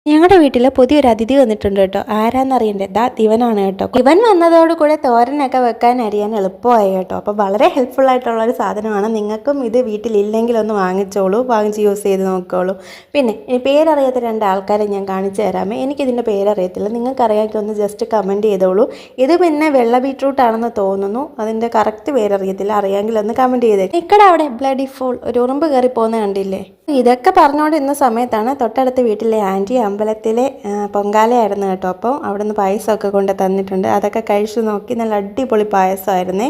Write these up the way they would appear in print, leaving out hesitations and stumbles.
ഞങ്ങളുടെ വീട്ടിൽ പുതിയൊരു അതിഥി വന്നിട്ടുണ്ട് കേട്ടോ. ആരാന്നറിയണ്ടേ? ദിവനാണ് കേട്ടോ. ഇവൻ വന്നതോടുകൂടെ തോരനൊക്കെ വെക്കാൻ അറിയാൻ എളുപ്പമായി കേട്ടോ. അപ്പോൾ വളരെ ഹെൽപ്ഫുൾ ആയിട്ടുള്ളൊരു സാധനമാണ്. നിങ്ങൾക്കും ഇത് വീട്ടിലില്ലെങ്കിൽ ഒന്ന് വാങ്ങിച്ചോളൂ, വാങ്ങിച്ച് യൂസ് ചെയ്ത് നോക്കിക്കോളൂ. പിന്നെ പേരറിയാത്ത രണ്ട് ആൾക്കാരെ ഞാൻ കാണിച്ചു തരാമേ. എനിക്കിതിൻ്റെ പേരറിയത്തില്ല, നിങ്ങൾക്കറിയാമെങ്കിൽ ഒന്ന് ജസ്റ്റ് കമൻറ്റ് ചെയ്തോളൂ. ഇത് പിന്നെ വെള്ള ബീട്രൂട്ട് ആണെന്ന് തോന്നുന്നു, അതിൻ്റെ കറക്റ്റ് പേരറിയത്തില്ല. അറിയാമെങ്കിൽ ഒന്ന് കമൻറ്റ് ചെയ്തേ. നിൽക്കടെ അവിടെ ബ്ലഡി ഫുൾ ഒരു ഉറുമ്പ് കയറി പോകുന്ന കണ്ടില്ലേ? ഇതൊക്കെ പറഞ്ഞുകൊണ്ടിരുന്ന സമയത്താണ് തൊട്ടടുത്ത വീട്ടിലെ ആൻറ്റി അമ്പലത്തിലെ പൊങ്കാലയായിരുന്നു കേട്ടോ. അപ്പോൾ അവിടെ നിന്ന് പായസമൊക്കെ കൊണ്ട് തന്നിട്ടുണ്ട്. അതൊക്കെ കഴിച്ചു നോക്കി. നല്ല അടിപൊളി പായസമായിരുന്നേ.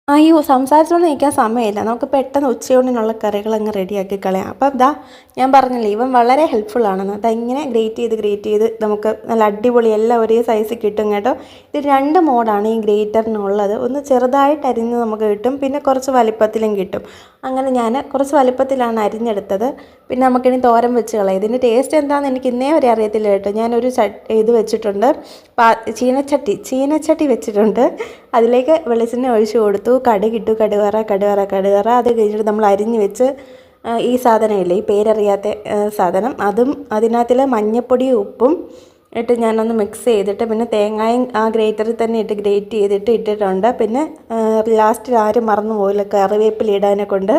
അയ്യോ, സംസാരിച്ചുകൊണ്ട് നിൽക്കാൻ സമയമില്ല, നമുക്ക് പെട്ടെന്ന് ഉച്ചയൂണിനുള്ള കറികളങ്ങ് റെഡിയാക്കി കളയാം. അപ്പം ഞാൻ പറഞ്ഞില്ലേ, ഇവൻ വളരെ ഹെൽപ്ഫുൾ ആണെന്ന്. ഇങ്ങനെ ഗ്രേറ്റ് ചെയ്ത് നമുക്ക് നല്ല അടിപൊളി എല്ലാം ഒരേ സൈസ് കിട്ടും കേട്ടോ. ഇത് 2 മോഡാണ് ഈ ഗ്രേറ്ററിനുള്ളത്. ഒന്ന് ചെറുതായിട്ട് അരിഞ്ഞ് നമുക്ക് കിട്ടും, പിന്നെ കുറച്ച് വലിപ്പത്തിലും കിട്ടും. അങ്ങനെ ഞാൻ കുറച്ച് വലിപ്പത്തിലാണ് അരിഞ്ഞെടുത്തത്. പിന്നെ നമുക്കിനി തോരൻ വെച്ച് കളയാം. ഇതിൻ്റെ ടേസ്റ്റ് എന്താണെന്ന് എനിക്ക് ഇന്നേ വരെ അറിയത്തില്ല കേട്ടോ. ഞാനൊരു ഇത് വെച്ചിട്ടുണ്ട്, ചീനച്ചട്ടി വെച്ചിട്ടുണ്ട്. അതിലേക്ക് വെളിച്ചെണ്ണ ഒഴിച്ച് കൊടുത്തു. കടുകിട്ടു, കടുകറ. അത് കഴിഞ്ഞിട്ട് നമ്മൾ അരിഞ്ഞ് വെച്ച് ഈ സാധനമില്ലേ, ഈ പേരറിയാത്ത സാധനം, അതും അതിനകത്തിൽ മഞ്ഞപ്പൊടിയും ഉപ്പും ഇട്ട് ഞാനൊന്ന് മിക്സ് ചെയ്തിട്ട്, പിന്നെ തേങ്ങയും ആ ഗ്രേറ്ററിൽ തന്നെ ഇട്ട് ഗ്രേറ്റ് ചെയ്തിട്ട് ഇട്ടിട്ടുണ്ട്. പിന്നെ ലാസ്റ്റ് ആരും മറന്നു പോയില്ല കറിവേപ്പില ഇടാനെ കൊണ്ട്.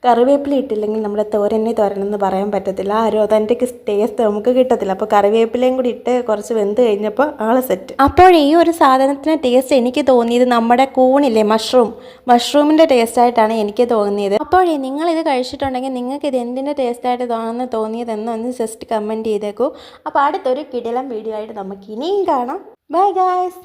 കറിവേപ്പില ഇട്ടില്ലെങ്കിൽ നമ്മുടെ തോരനെന്ന് പറയാൻ പറ്റത്തില്ല. ആ ഒരു ഒതൻറ്റിക് ടേസ്റ്റ് നമുക്ക് കിട്ടത്തില്ല. അപ്പോൾ കറിവേപ്പിലയും കൂടി ഇട്ട് കുറച്ച് വെന്ത് കഴിഞ്ഞപ്പോൾ ആൾ സെറ്റ്. അപ്പോൾ ഈ ഒരു സാധനത്തിന് ടേസ്റ്റ് എനിക്ക് തോന്നിയത് നമ്മുടെ കൂണില്ലേ, മഷ്റൂമിൻ്റെ ടേസ്റ്റായിട്ടാണ് എനിക്ക് തോന്നിയത്. അപ്പോഴേ നിങ്ങളിത് കഴിച്ചിട്ടുണ്ടെങ്കിൽ നിങ്ങൾക്ക് ഇത് എന്തിൻ്റെ ടേസ്റ്റായിട്ട് തോന്നിയതെന്നൊന്ന് ജസ്റ്റ് കമൻറ്റ് ചെയ്തേക്കൂ. അപ്പോൾ അടുത്തൊരു കിടിലം വീഡിയോ ആയിട്ട് നമുക്ക് ഇനിയും കാണാം. Bye guys.